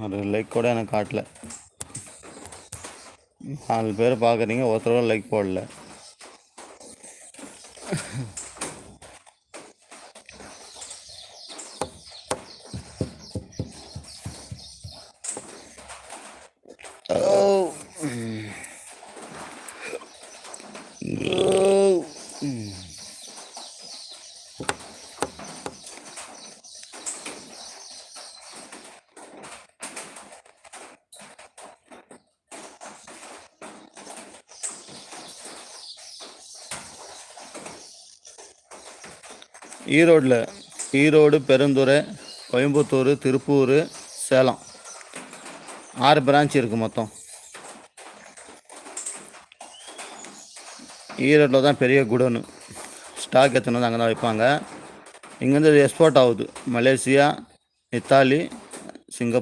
ஒரு லைக் கூட எனக்கு காட்டல. 4 பேர் பார்க்குறீங்க, ஒருத்தர் கூட லைக் போடல. ஈரோடு, பெருந்துறை, கோயம்புத்தூர், திருப்பூர், சேலம் 6 பிரான்ச் இருக்குது மொத்தம். ஈரோட்டில் தான் பெரிய குடோனு. ஸ்டாக் எத்தனை வந்து அங்கே தான் வைப்பாங்க. இங்கேருந்து எக்ஸ்போர்ட் ஆகுது மலேசியா, இத்தாலி, சிங்கப்பூர்.